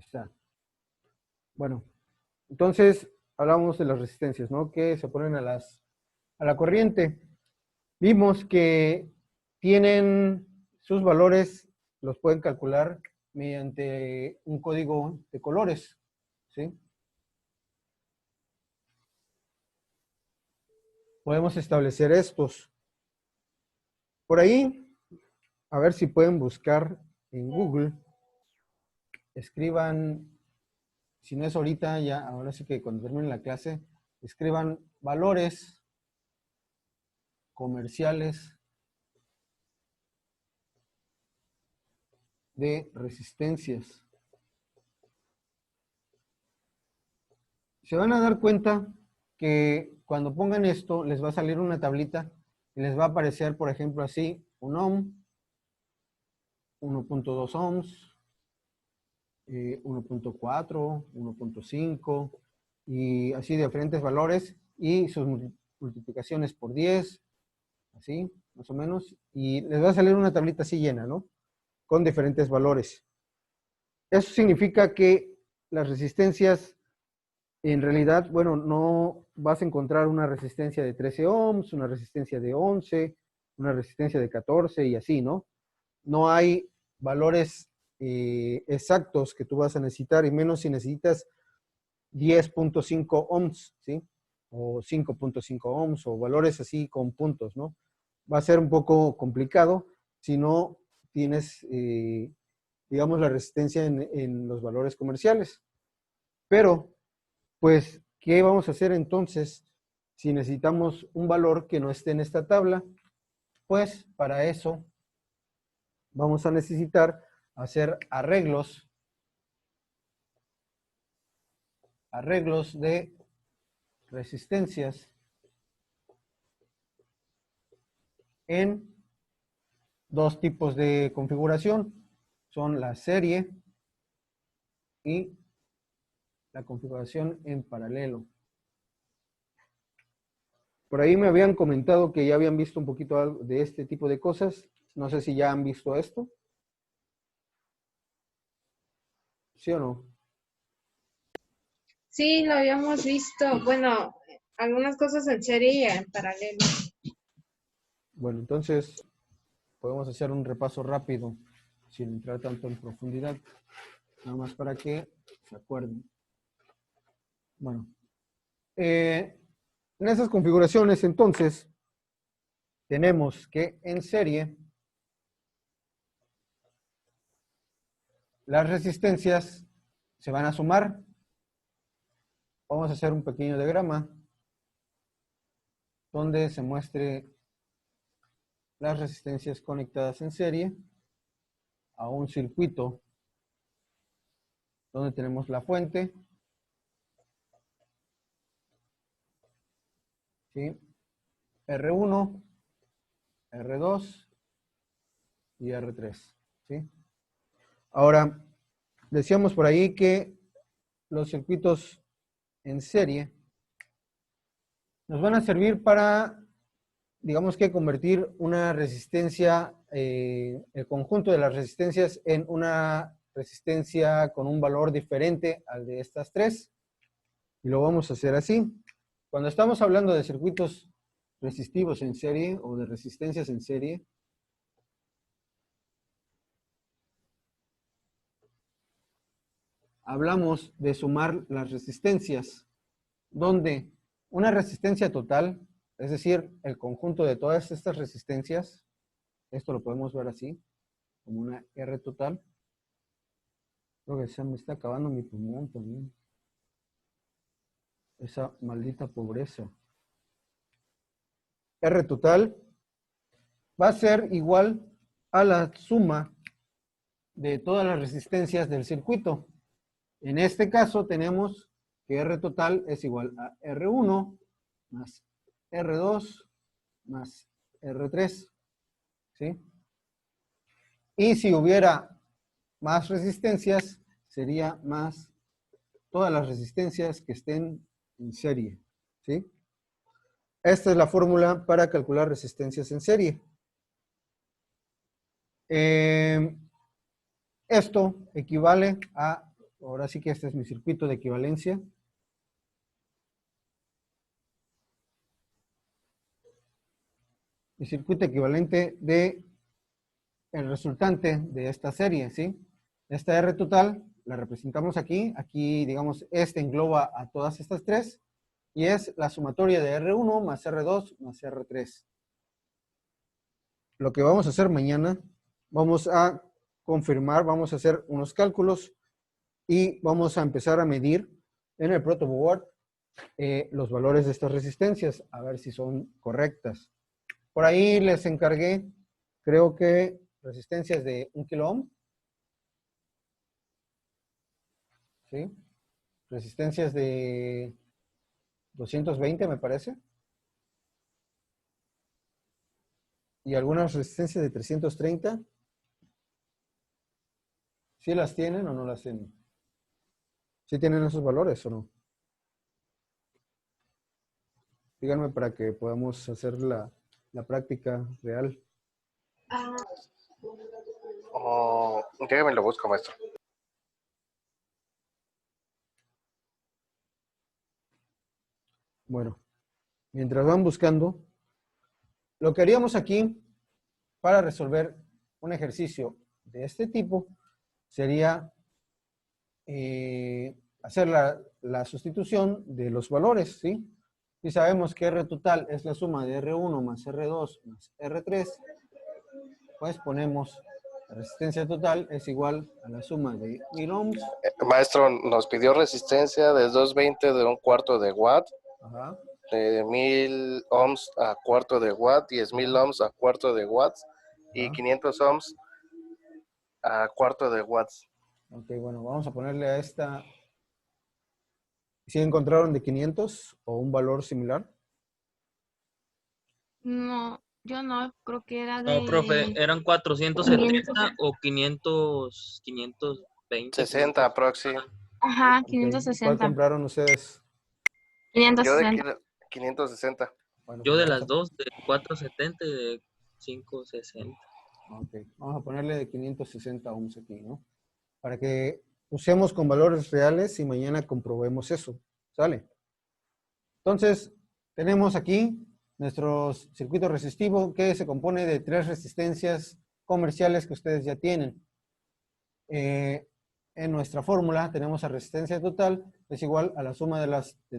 Está. Bueno, entonces hablamos de las resistencias, ¿no? Que se ponen a la corriente. Vimos que tienen sus valores, los pueden calcular mediante un código de colores, ¿sí? Podemos establecer estos. Por ahí, a ver si pueden buscar en Google, escriban, si no es ahorita, ya, ahora sí que cuando termine la clase, escriban valores comerciales de resistencias. Se van a dar cuenta que cuando pongan esto, les va a salir una tablita y les va a aparecer, por ejemplo, así, 1 ohm, 1.2 ohms, 1.4, 1.5 y así de diferentes valores y sus multiplicaciones por 10, así, más o menos, y les va a salir una tablita así llena, ¿no? Con diferentes valores. Eso significa que las resistencias, en realidad, bueno, no vas a encontrar una resistencia de 13 ohms, una resistencia de 11, una resistencia de 14 y así, ¿no? No hay valores exactos que tú vas a necesitar, y menos si necesitas 10.5 ohms, ¿sí? O 5.5 ohms, o valores así con puntos, ¿no? Va a ser un poco complicado si no tienes, digamos, la resistencia en los valores comerciales. Pero, pues, ¿qué vamos a hacer entonces si necesitamos un valor que no esté en esta tabla? Pues, para eso vamos a necesitar hacer arreglos de resistencias en dos tipos de configuración. Son la serie y la configuración en paralelo. Por ahí me habían comentado que ya habían visto un poquito de este tipo de cosas. No sé si ya han visto esto. ¿Sí o no? Sí, lo habíamos visto. Bueno, algunas cosas en serie y en paralelo. Bueno, entonces podemos hacer un repaso rápido, sin entrar tanto en profundidad, nada más para que se acuerden. Bueno, en esas configuraciones, entonces, tenemos que en serie las resistencias se van a sumar. Vamos a hacer un pequeño diagrama donde se muestre las resistencias conectadas en serie a un circuito donde tenemos la fuente, ¿sí? R1, R2 y R3, ¿sí? Ahora, decíamos por ahí que los circuitos en serie nos van a servir para, digamos que convertir una resistencia, el conjunto de las resistencias en una resistencia con un valor diferente al de estas tres. Y lo vamos a hacer así. Cuando estamos hablando de circuitos resistivos en serie o de resistencias en serie, hablamos de sumar las resistencias, donde una resistencia total, es decir, el conjunto de todas estas resistencias, esto lo podemos ver así, como una R total. Creo que se me está acabando mi pulmón también. Esa maldita pobreza. R total va a ser igual a la suma de todas las resistencias del circuito. En este caso tenemos que R total es igual a R1 más R2 más R3, ¿sí? Y si hubiera más resistencias, sería más todas las resistencias que estén en serie, ¿sí? Esta es la fórmula para calcular resistencias en serie. Esto equivale a ahora sí que este es mi circuito de equivalencia. Mi circuito equivalente de el resultante de esta serie, ¿sí? Esta R total la representamos aquí. Aquí, digamos, este engloba a todas estas tres y es la sumatoria de R1 más R2 más R3. Lo que vamos a hacer mañana, vamos a confirmar, vamos a hacer unos cálculos y vamos a empezar a medir en el protoboard los valores de estas resistencias, a ver si son correctas. Por ahí les encargué, creo que resistencias de 1 kilo ohm, ¿sí? Resistencias de 220 me parece. Y algunas resistencias de 330. ¿Sí las tienen o no las tienen? ¿Sí tienen esos valores o no? Díganme para que podamos hacer la práctica real. Déjame lo busco, maestro. Bueno, mientras van buscando, lo que haríamos aquí para resolver un ejercicio de este tipo sería hacer la sustitución de los valores, ¿sí? Si sabemos que R total es la suma de R1 más R2 más R3, pues ponemos la resistencia total es igual a la suma de 1000 ohms. Maestro, nos pidió resistencia de 220 de 1/4 de watt, Ajá. de 1000 ohms a cuarto de watt, 10,000 ohms a cuarto de watts y Ajá. 500 ohms a cuarto de watts. Ok, bueno, vamos a ponerle a esta. ¿Si encontraron de 500 o un valor similar? No, yo no, creo que era No, profe, de eran 470 o 520. 60 aproxi. ajá, Ok, ¿cuál 560. compraron ustedes? Yo de 560. 560. Bueno, Yo pues de vamos las dos, de 470 y de 560. ok, vamos a ponerle de 560 ohms aquí, ¿no? Para que usemos con valores reales y mañana comprobemos eso. ¿Sale? Entonces, tenemos aquí nuestro circuito resistivo que se compone de 3 resistencias comerciales que ustedes ya tienen. En nuestra fórmula tenemos la resistencia total es igual a la suma de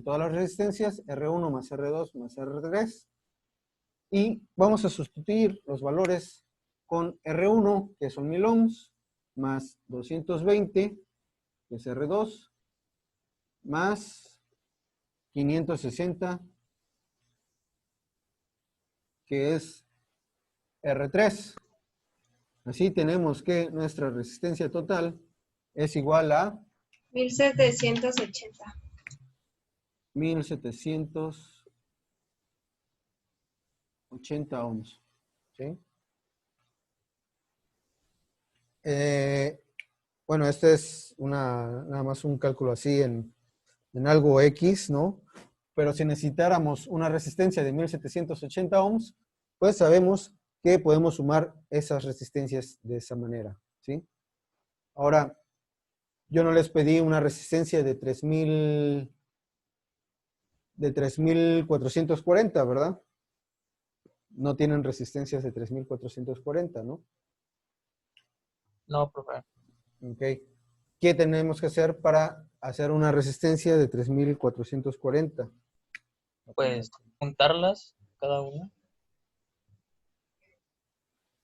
todas las resistencias, R1 más R2 más R3. Y vamos a sustituir los valores con R1, que son 1000 ohms, más 220, que es R2, más 560, que es R3. Así tenemos que nuestra resistencia total es igual a 1780. 1780 ohms. ¿Sí? Bueno, este es nada más un cálculo así en algo X, ¿no? Pero si necesitáramos una resistencia de 1780 ohms, pues sabemos que podemos sumar esas resistencias de esa manera, ¿sí? Ahora, yo no les pedí una resistencia de 3440, ¿verdad? No tienen resistencias de 3440, ¿no? No, profe. Ok. ¿Qué tenemos que hacer para hacer una resistencia de 3440? Pues juntarlas cada una.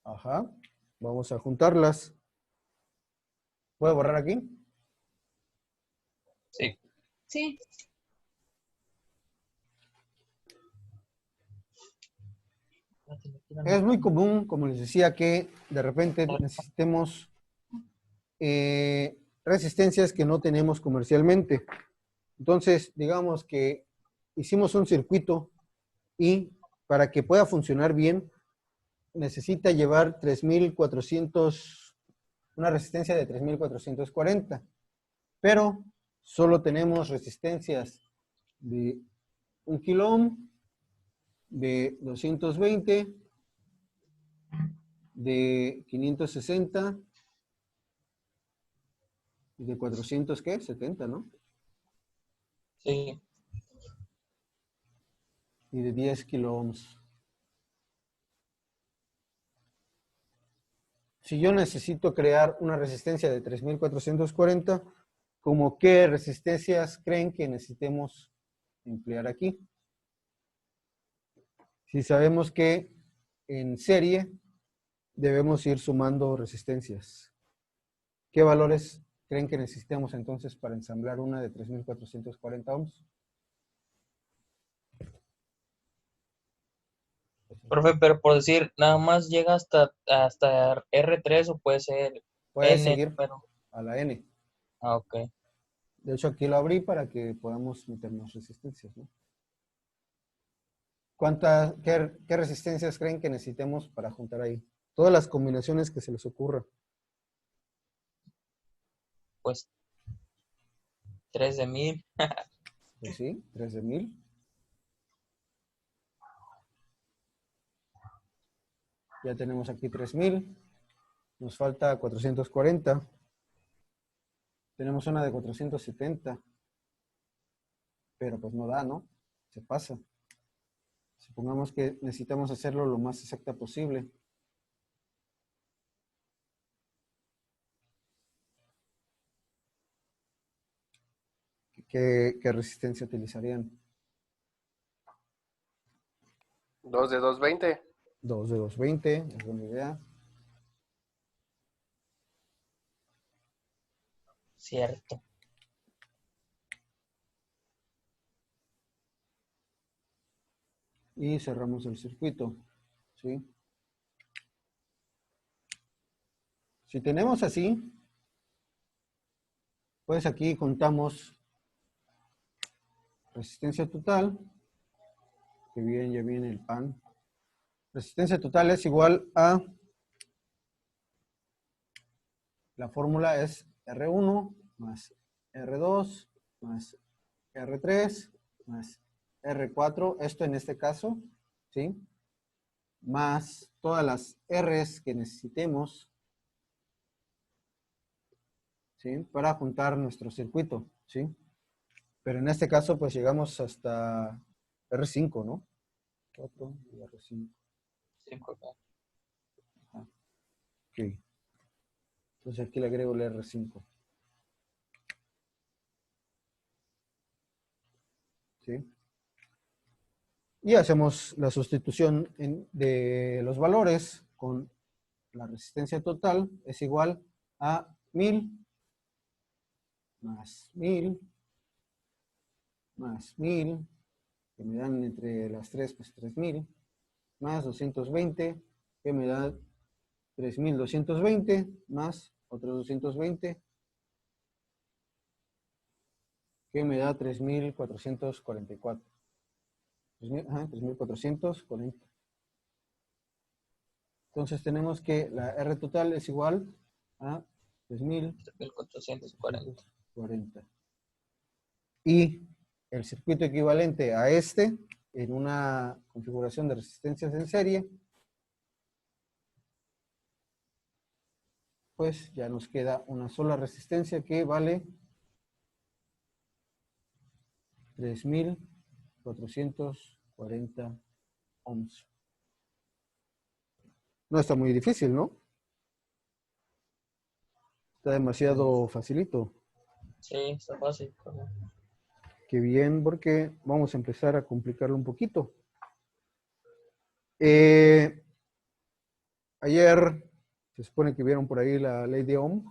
Ajá. Vamos a juntarlas. ¿Puedo borrar aquí? Sí. Sí. Es muy común, como les decía, que de repente necesitemos resistencias que no tenemos comercialmente. Entonces, digamos que hicimos un circuito y para que pueda funcionar bien, necesita llevar 3400, una resistencia de 3440. Pero solo tenemos resistencias de 1 kilo ohm, de 220, de 560 Y de 400, ¿qué? 70, ¿no? Sí. Y de 10 kilo ohms. Si yo necesito crear una resistencia de 3440, ¿cómo qué resistencias creen que necesitemos emplear aquí? Si sabemos que en serie debemos ir sumando resistencias, ¿qué valores creen que necesitamos entonces para ensamblar una de 3440 ohms? Profe, pero por decir, nada más llega hasta R3 o puede ser Puede N, seguir pero... a la N. Ah, ok. De hecho, aquí lo abrí para que podamos meter más resistencias, ¿no? ¿Qué resistencias creen que necesitemos para juntar ahí? Todas las combinaciones que se les ocurra. Pues 3 de 1000. Pues sí, 3 de 1000. Ya tenemos aquí 3000. Nos falta 440. Tenemos una de 470. Pero pues no da, ¿no? Se pasa. Supongamos que necesitamos hacerlo lo más exacta posible. ¿Qué resistencia utilizarían? 2 de 220. 2 de 220, es buena idea. Cierto. Y cerramos el circuito, ¿sí? Si tenemos así, pues aquí contamos resistencia total, que bien, ya viene el pan. Resistencia total es igual a, la fórmula es R1 más R2 más R3 más R4, esto en este caso, ¿sí? Más todas las R's que necesitemos, ¿sí? Para juntar nuestro circuito, ¿sí? Pero en este caso, pues llegamos hasta R5, ¿no? 4 y R5. 5 acá. Ajá. Ok. Entonces aquí le agrego el R5. ¿Sí? Y hacemos la sustitución de los valores con la resistencia total es igual a 1000 más 1000 más 1000, que me dan entre las tres, pues 3000, más 220, que me da 3220, más otros 220, que me da 3444. 3440. Entonces tenemos que la R total es igual a 3440. 3440. Y el circuito equivalente a este, en una configuración de resistencias en serie, pues ya nos queda una sola resistencia que vale 3440 ohms. No está muy difícil, ¿no? Está demasiado facilito. Sí, está fácil. Qué bien, porque vamos a empezar a complicarlo un poquito. Ayer se supone que vieron por ahí la ley de Ohm.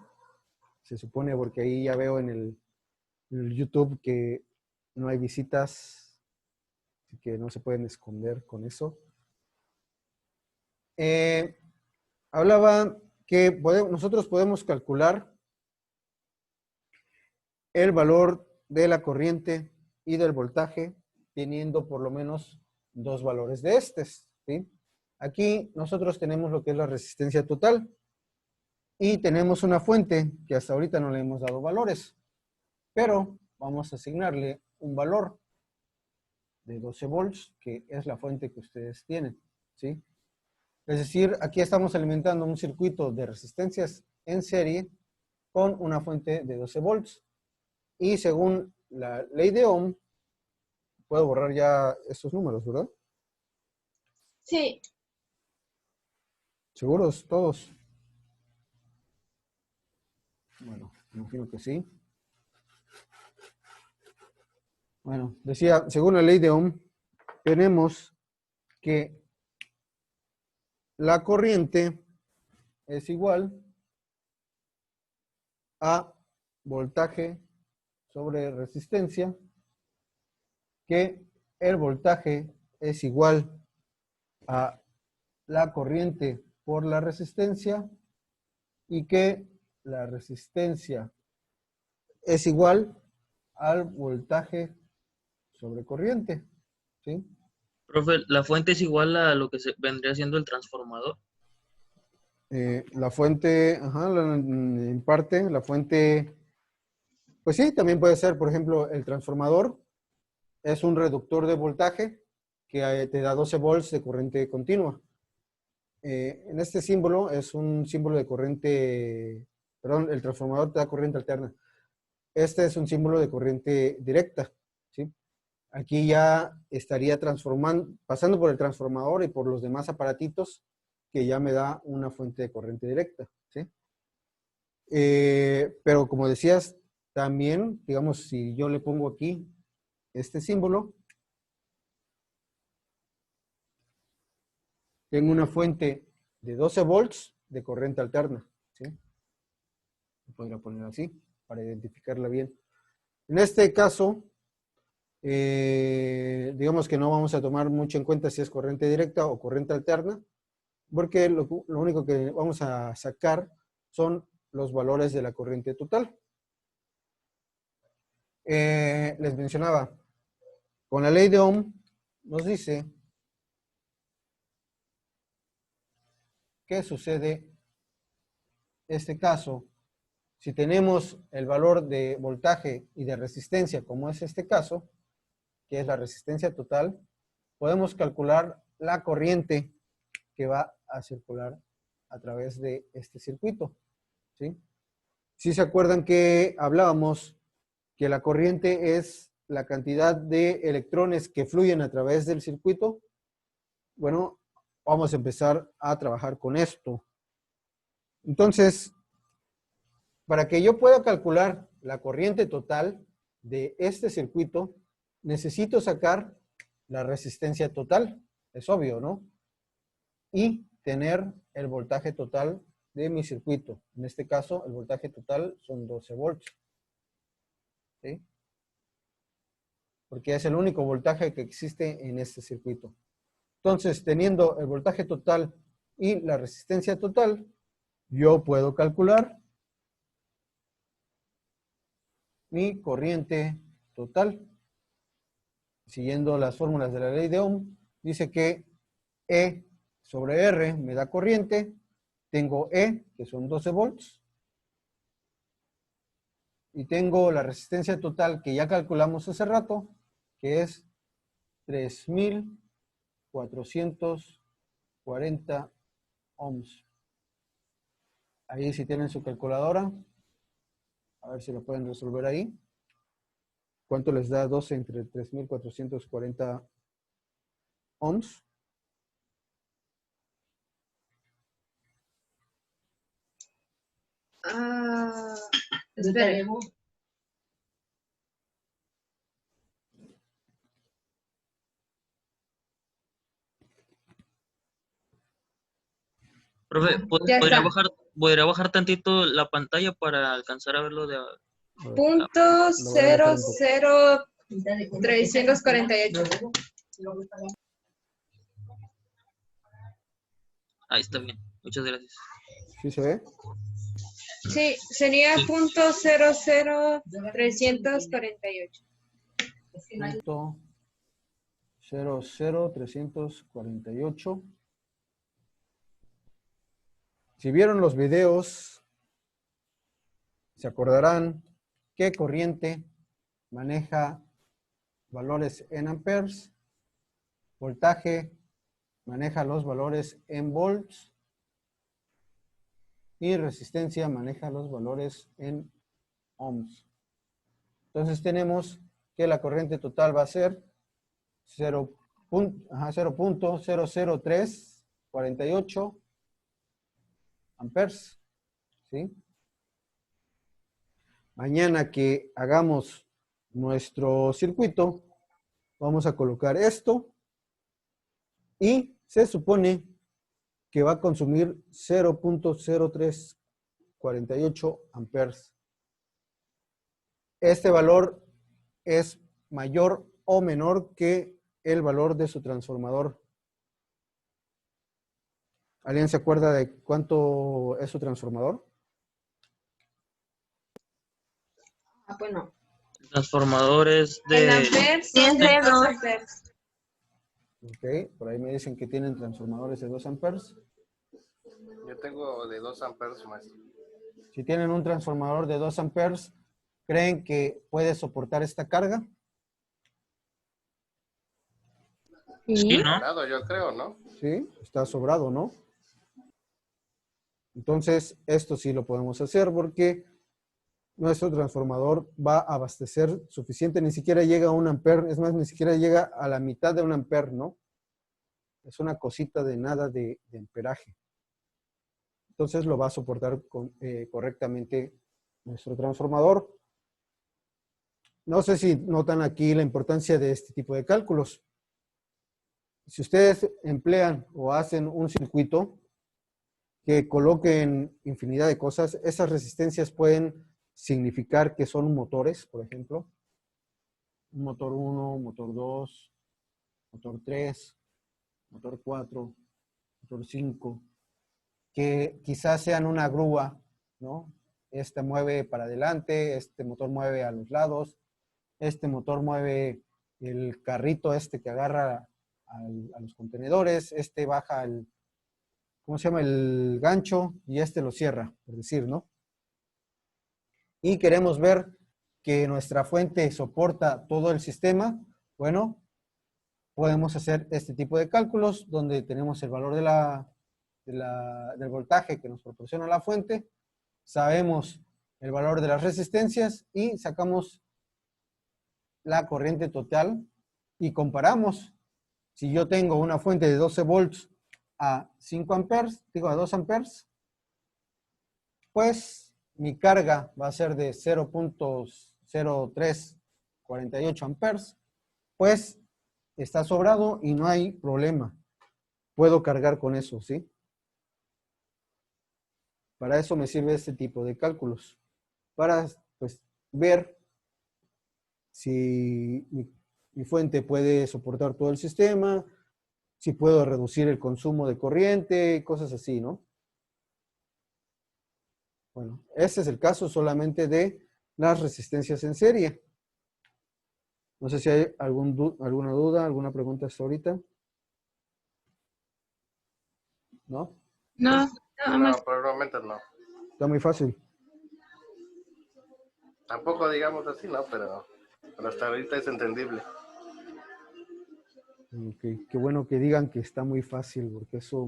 Se supone porque ahí ya veo en el YouTube que no hay visitas, así que no se pueden esconder con eso. Hablaba que nosotros podemos calcular el valor de la corriente y del voltaje teniendo por lo menos dos valores de estos, ¿sí? Aquí nosotros tenemos lo que es la resistencia total y tenemos una fuente que hasta ahorita no le hemos dado valores, pero vamos a asignarle un valor de 12 volts, que es la fuente que ustedes tienen, ¿sí? Es decir, aquí estamos alimentando un circuito de resistencias en serie con una fuente de 12 volts. Y según la ley de Ohm, puedo borrar ya estos números, ¿verdad? Sí. ¿Seguros todos? Bueno, me imagino que sí. Bueno, decía, según la ley de Ohm, tenemos que la corriente es igual a voltaje sobre resistencia, que el voltaje es igual a la corriente por la resistencia y que la resistencia es igual al voltaje sobre corriente, ¿sí? Profe, la fuente es igual a lo que vendría siendo el transformador. La fuente, ajá, en parte, la fuente, pues sí, también puede ser, por ejemplo, el transformador es un reductor de voltaje que te da 12 volts de corriente continua. En este símbolo es un símbolo de corriente, perdón, el transformador te da corriente alterna. Este es un símbolo de corriente directa, ¿sí? Aquí ya estaría transformando, pasando por el transformador y por los demás aparatitos que ya me da una fuente de corriente directa, ¿sí? Pero como decías, también, digamos, si yo le pongo aquí este símbolo, tengo una fuente de 12 volts de corriente alterna, ¿sí? Podría poner así para identificarla bien. En este caso, digamos que no vamos a tomar mucho en cuenta si es corriente directa o corriente alterna, porque lo único que vamos a sacar son los valores de la corriente total. Les mencionaba, con la ley de Ohm nos dice qué sucede en este caso. Si tenemos el valor de voltaje y de resistencia, como es este caso, que es la resistencia total, podemos calcular la corriente que va a circular a través de este circuito, ¿sí? Si se acuerdan que hablábamos que la corriente es la cantidad de electrones que fluyen a través del circuito, bueno, vamos a empezar a trabajar con esto. Entonces, para que yo pueda calcular la corriente total de este circuito, necesito sacar la resistencia total, es obvio, ¿no? Y tener el voltaje total de mi circuito. En este caso, el voltaje total son 12 volts, ¿sí? Porque es el único voltaje que existe en este circuito. Entonces, teniendo el voltaje total y la resistencia total, yo puedo calcular mi corriente total. Siguiendo las fórmulas de la ley de Ohm, dice que E sobre R me da corriente. Tengo E, que son 12 volts. Y tengo la resistencia total que ya calculamos hace rato, que es 3.440 ohms. Ahí si tienen su calculadora, a ver si lo pueden resolver ahí. ¿Cuánto les da 12 entre 3.440 ohms? Espere. Profe, Ya está. ¿podría bajar tantito la pantalla para alcanzar a verlo de... Punto Lo voy a alejar un poco. 00348. Ahí está bien. Muchas gracias. ¿Sí se ve? Sí, sería Sí. punto 00348. Punto 00348. Si vieron los videos, se acordarán que corriente maneja valores en amperes, voltaje maneja los valores en volts y resistencia maneja los valores en ohms. Entonces tenemos que la corriente total va a ser 0.00348 amperes, ¿sí? Mañana que hagamos nuestro circuito, vamos a colocar esto y se supone que va a consumir 0.0348 amperes. Este valor es mayor o menor que el valor de su transformador. ¿Alguien se acuerda de cuánto es su transformador? Bueno, Transformadores en de... amperes son de 10 2 dedos. amperes. Ok, por ahí me dicen que tienen transformadores de 2 amperes. Yo tengo de 2 amperes, maestro. Si tienen un transformador de 2 amperes, ¿creen que puede soportar esta carga? Sí, Sí. ¿no? Claro, yo creo, ¿no? Sí, está sobrado, ¿no? Entonces, esto sí lo podemos hacer porque nuestro transformador va a abastecer suficiente, ni siquiera llega a 1 ampere, es más, ni siquiera llega a la mitad de 1 ampere, ¿no? Es una cosita de nada de amperaje. Entonces lo va a soportar correctamente nuestro transformador. No sé si notan aquí la importancia de este tipo de cálculos. Si ustedes emplean o hacen un circuito que coloquen infinidad de cosas, esas resistencias pueden significar que son motores, por ejemplo. Un motor 1, motor 2, motor 3, motor 4, motor 5, que quizás sean una grúa, ¿no? Este mueve para adelante, este motor mueve a los lados, este motor mueve el carrito este que agarra a los contenedores, este baja el, ¿cómo se llama? El gancho y este lo cierra, por decir, ¿no? Y queremos ver que nuestra fuente soporta todo el sistema. Bueno, podemos hacer este tipo de cálculos donde tenemos el valor del voltaje que nos proporciona la fuente, sabemos el valor de las resistencias y sacamos la corriente total y comparamos. Si yo tengo una fuente de 12 volts a 5 amperes, digo a 2 amperes, pues mi carga va a ser de 0.0348 amperes, pues está sobrado y no hay problema. Puedo cargar con eso, ¿sí? Para eso me sirve este tipo de cálculos, para pues ver si mi fuente puede soportar todo el sistema, si puedo reducir el consumo de corriente, cosas así, ¿no? Bueno, ese es el caso solamente de las resistencias en serie. No sé si hay alguna duda, alguna pregunta hasta ahorita. ¿No? No, nada más. No, probablemente no. Está muy fácil. Tampoco digamos así, ¿no? Pero hasta ahorita es entendible. Qué bueno que digan que está muy fácil, porque eso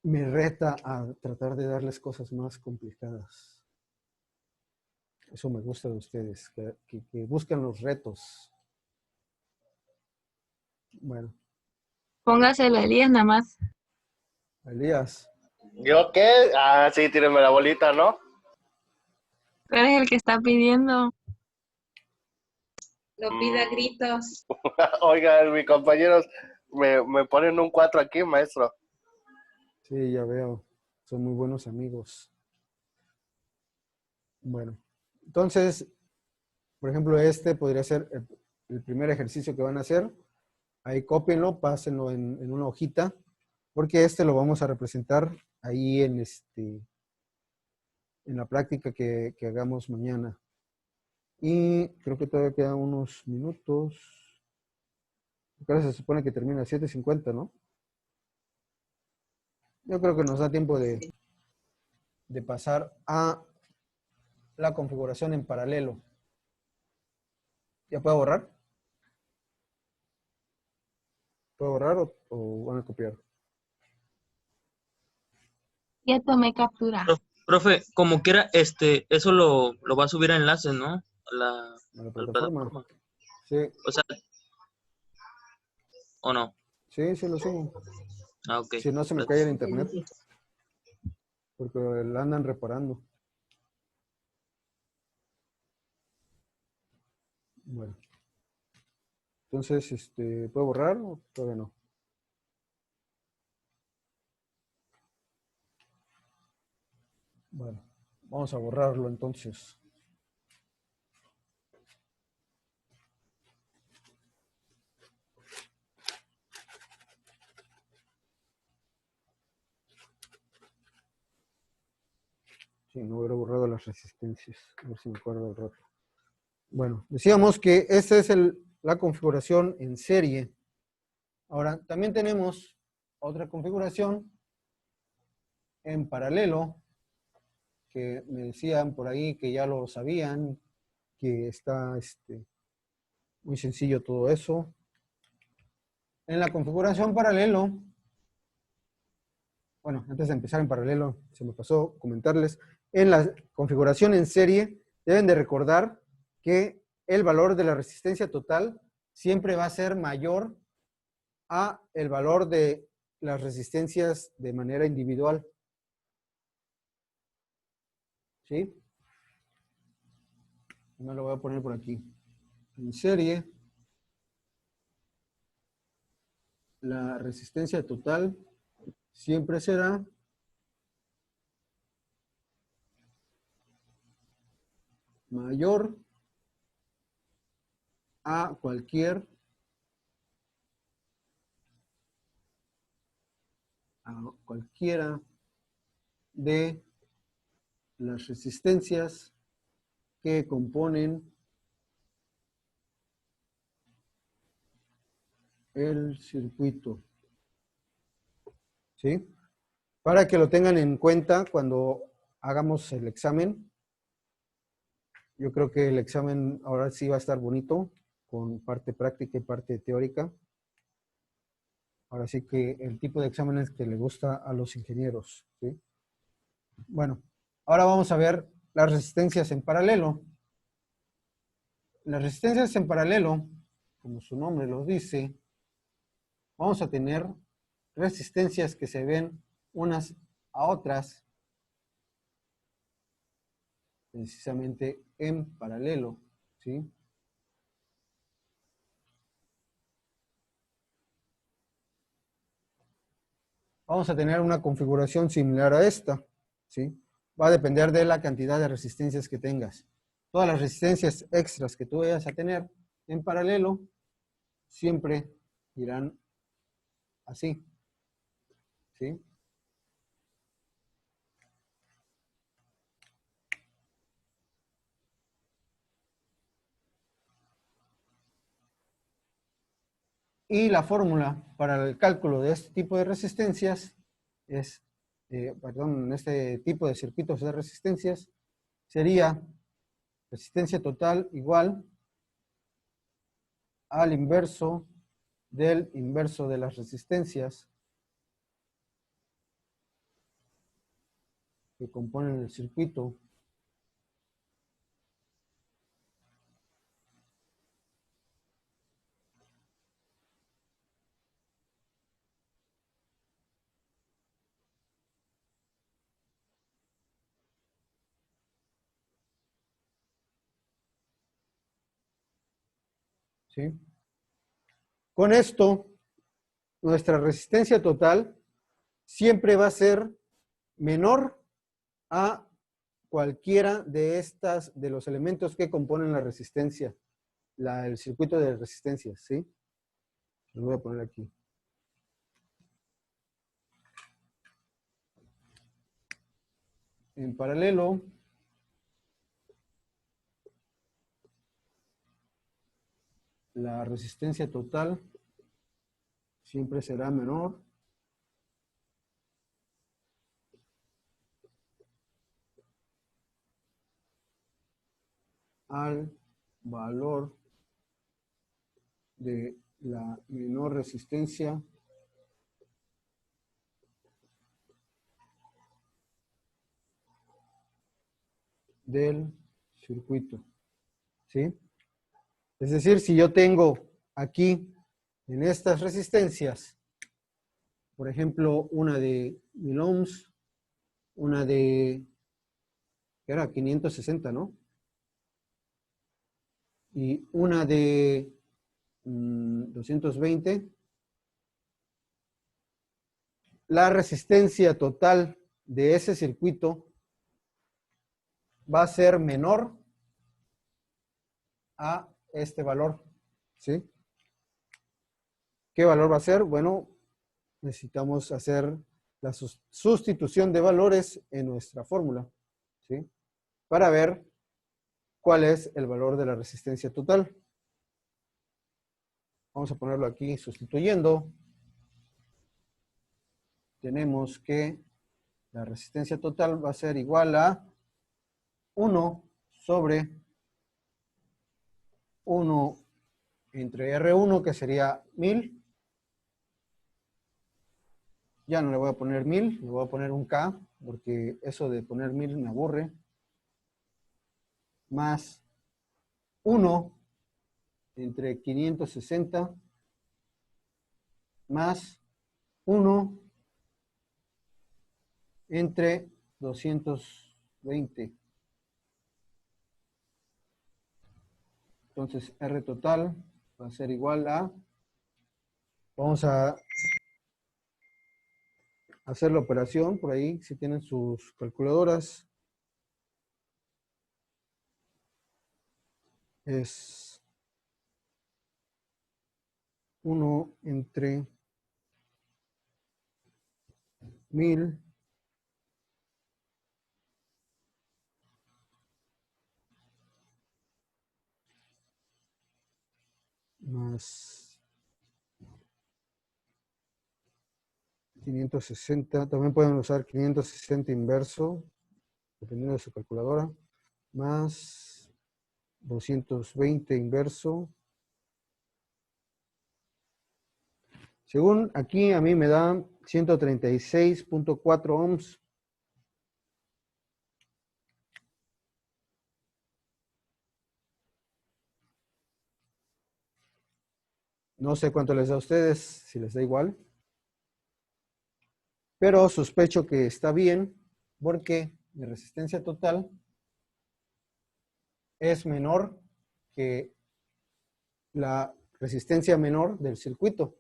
me reta a tratar de darles cosas más complicadas. Eso me gusta de ustedes, que buscan los retos. Bueno, Póngaselo a Elías nada más. Elías, ¿Yo qué? Ah, sí, tírenme la bolita, ¿no? Tú eres el que está pidiendo. Lo pide a gritos. Oigan, mis compañeros me ponen un 4 aquí, maestro. sí, ya veo, son muy buenos amigos. Bueno, entonces, por ejemplo, este podría ser el primer ejercicio que van a hacer. Ahí cópienlo, pásenlo en una hojita, porque este lo vamos a representar ahí en la práctica que hagamos mañana. Y creo que todavía quedan unos minutos. Porque ahora se supone que termina a 7:50, ¿no? Yo creo que nos da tiempo de pasar a la configuración en paralelo. ¿Ya puedo borrar? ¿Puedo borrar o van a copiar? Ya tomé captura. Profe, como quiera, eso lo va a subir a enlaces, ¿no? A A la la plataforma. plataforma. Sí, O sea, ¿o no? sí, sí lo subo. Ah, ok. Si no se me cae el internet, porque la andan reparando. Bueno, entonces, ¿puedo borrar o todavía no? Bueno, vamos a borrarlo entonces. Sí, no hubiera borrado las resistencias. A ver si me acuerdo del rato. Bueno, decíamos que esta es la configuración en serie. Ahora, también tenemos otra configuración en paralelo, que me decían por ahí que ya lo sabían, que está muy sencillo todo eso. En la configuración paralelo, bueno, antes de empezar en paralelo, se me pasó comentarles, en la configuración en serie, deben de recordar que el valor de la resistencia total siempre va a ser mayor a el valor de las resistencias de manera individual. ¿Sí? Me lo voy a poner por aquí. En serie, la resistencia total siempre será mayor a cualquiera de las resistencias que componen el circuito. ¿Sí? Para que lo tengan en cuenta cuando hagamos el examen. Yo creo que el examen ahora sí va a estar bonito, con parte práctica y parte teórica. Ahora sí que el tipo de exámenes que le gusta a los ingenieros. ¿Sí? Bueno, ahora vamos a ver las resistencias en paralelo. Las resistencias en paralelo, como su nombre lo dice, vamos a tener resistencias que se ven unas a otras precisamente en paralelo, ¿sí? Vamos a tener una configuración similar a esta, ¿sí? Va a depender de la cantidad de resistencias que tengas. Todas las resistencias extras que tú vayas a tener en paralelo siempre irán así, ¿sí? Y la fórmula para el cálculo de este tipo de resistencias es, perdón, este tipo de circuitos de resistencias sería resistencia total igual al inverso del inverso de las resistencias que componen el circuito. ¿Sí? Con esto, nuestra resistencia total siempre va a ser menor a cualquiera de de los elementos que componen la resistencia, el circuito de resistencias, ¿sí? Lo voy a poner aquí. En paralelo, la resistencia total siempre será menor al valor de la menor resistencia del circuito. ¿Sí? Es decir, si yo tengo aquí en estas resistencias, por ejemplo, una de 1000 ohms, una de, que era 560, ¿no? Y una de 220, la resistencia total de ese circuito va a ser menor a este valor, ¿sí? ¿Qué valor va a ser? Bueno, necesitamos hacer la sustitución de valores en nuestra fórmula, ¿sí? Para ver cuál es el valor de la resistencia total. Vamos a ponerlo aquí sustituyendo. Tenemos que la resistencia total va a ser igual a 1 sobre 1 entre R1, que sería 1000. Ya no le voy a poner 1000, le voy a poner un K, porque eso de poner 1000 me aburre. Más 1 entre 560 más 1 entre 220. Entonces, R total va a ser igual a, vamos a hacer la operación por ahí, si tienen sus calculadoras. Es 1 entre 1000 más 560. También pueden usar 560 inverso, dependiendo de su calculadora, más 220 inverso. Según aquí, a mí me da 136.4 ohms. No sé cuánto les da a ustedes, si les da igual. Pero sospecho que está bien porque mi resistencia total es menor que la resistencia menor del circuito.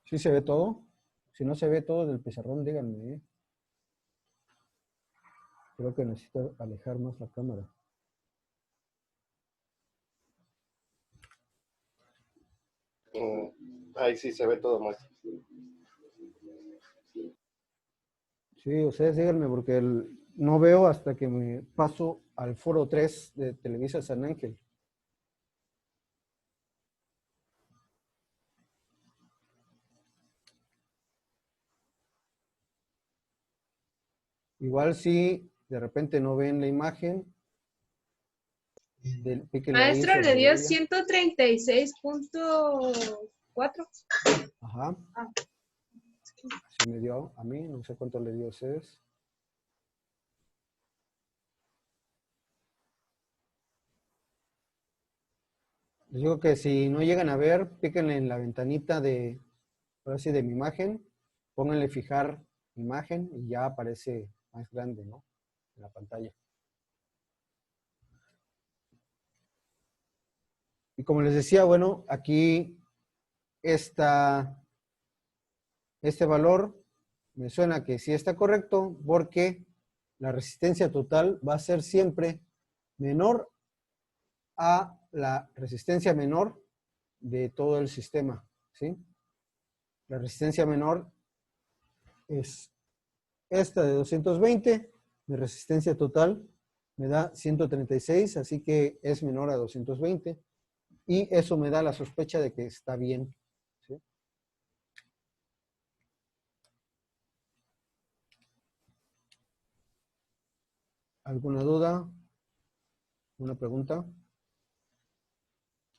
¿Sí se ve todo? Si no se ve todo del pizarrón, díganme, ¿eh? Creo que necesito alejar más la cámara. Ahí sí se ve todo, maestro. Sí, ustedes díganme porque no veo hasta que me paso al foro 3 de Televisa San Ángel. Igual si de repente no ven la imagen, píquenle ahí Maestro, le sobre dio ella. 136.4. Ajá. Ah. Sí me dio a mí, no sé cuánto le dio a ustedes. Les digo que si no llegan a ver, píquenle en la ventanita de, ahora sí, de mi imagen, pónganle fijar imagen y ya aparece más grande, ¿no? En la pantalla. Y como les decía, bueno, aquí este valor me suena que sí está correcto porque la resistencia total va a ser siempre menor a la resistencia menor de todo el sistema, ¿sí? La resistencia menor es esta de 220, mi resistencia total me da 136, así que es menor a 220, y eso me da la sospecha de que está bien, ¿sí? ¿Alguna duda? ¿Alguna pregunta?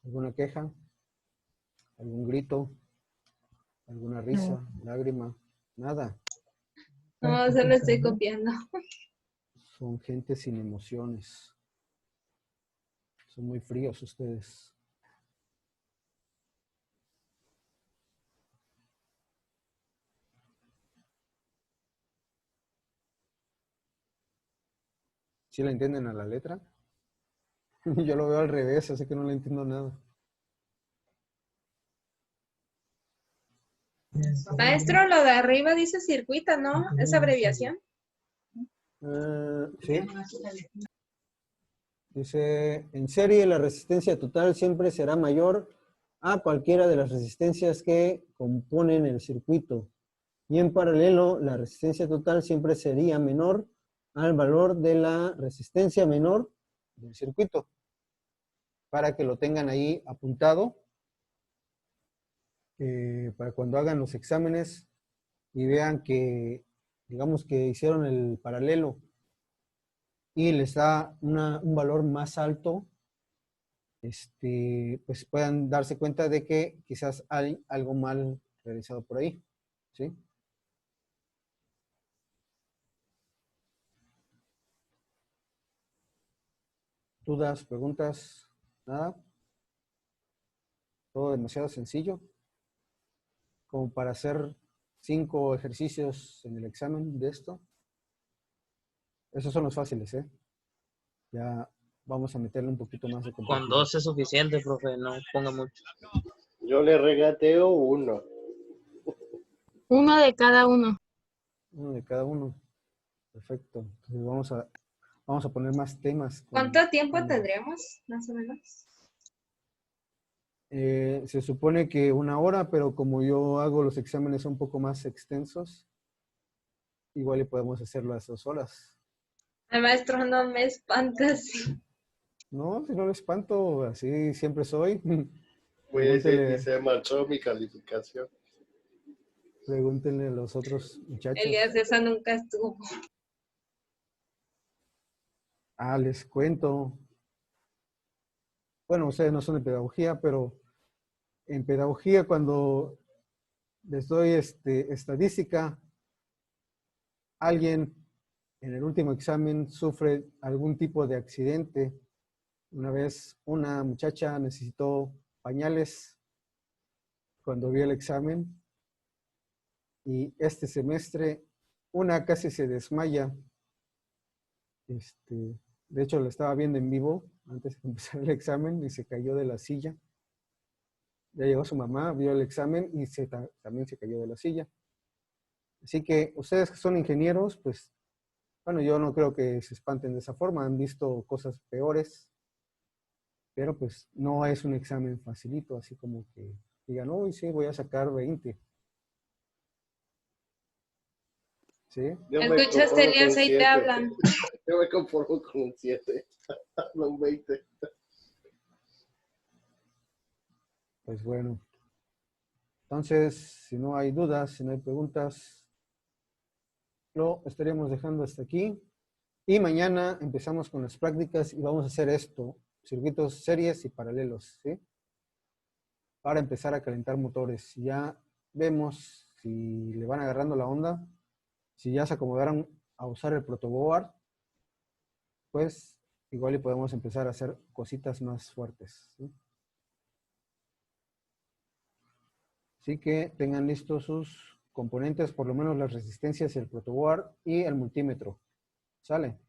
¿Alguna queja? ¿Algún grito? ¿Alguna risa? ¿Lágrima? Nada. No, solo estoy copiando. Son gente sin emociones. Son muy fríos ustedes. ¿Sí la entienden a la letra? Yo lo veo al revés, así que no le entiendo nada. Maestro, lo de arriba dice circuito, ¿no? ¿Es abreviación? Sí. Dice, en serie la resistencia total siempre será mayor a cualquiera de las resistencias que componen el circuito. Y en paralelo, la resistencia total siempre sería menor al valor de la resistencia menor del circuito. Para que lo tengan ahí apuntado, para cuando hagan los exámenes y vean que, digamos que hicieron el paralelo y les da un valor más alto, pues puedan darse cuenta de que quizás hay algo mal realizado por ahí, ¿sí? ¿Dudas, preguntas? ¿Nada? Todo demasiado sencillo, como para hacer 5 ejercicios en el examen de esto. Esos son los fáciles, ¿eh? Ya vamos a meterle un poquito más de Con complejidad. 2 es suficiente, profe, no ponga mucho. Yo le regateo 1. Uno de cada uno. Uno de cada uno. Perfecto. Entonces vamos a poner más temas. ¿Cuánto tiempo tendríamos, más o menos? Se supone que 1 hora, pero como yo hago los exámenes un poco más extensos, igual le podemos hacer las 2 horas. Ay, maestro, no me espantas. No, si no le espanto, así siempre soy. Pues Pregúntenle, se marchó mi calificación. pregúntenle a los otros muchachos. Elías, esa nunca estuvo. Les cuento. Bueno, ustedes no son de pedagogía, pero en pedagogía cuando les doy estadística, alguien en el último examen sufre algún tipo de accidente. Una vez una muchacha necesitó pañales cuando vio el examen y este semestre una casi se desmaya. De hecho, lo estaba viendo en vivo antes de empezar el examen y se cayó de la silla. Ya llegó su mamá, vio el examen y también se cayó de la silla. Así que ustedes que son ingenieros, pues, bueno, yo no creo que se espanten de esa forma. Han visto cosas peores, pero pues no es un examen facilito, así como que digan, uy, sí, voy a sacar 20. ¿Sí? ¿Escuchaste, Elías? Ahí te hablan. Yo me conformo con un 7, no un 20. Pues bueno. Entonces, si no hay dudas, si no hay preguntas, lo estaríamos dejando hasta aquí. Y mañana empezamos con las prácticas y vamos a hacer esto, circuitos series y paralelos, ¿sí? Para empezar a calentar motores. Ya vemos si le van agarrando la onda, si ya se acomodaron a usar el protoboard, pues igual y podemos empezar a hacer cositas más fuertes, ¿sí? Así que tengan listos sus componentes, por lo menos las resistencias, el protoboard y el multímetro. ¿Sale?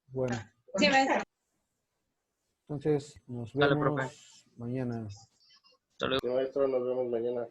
Bueno. Sí, maestro. Entonces, nos Dale, vemos profe. mañana. Hasta luego. Maestro, nos vemos mañana.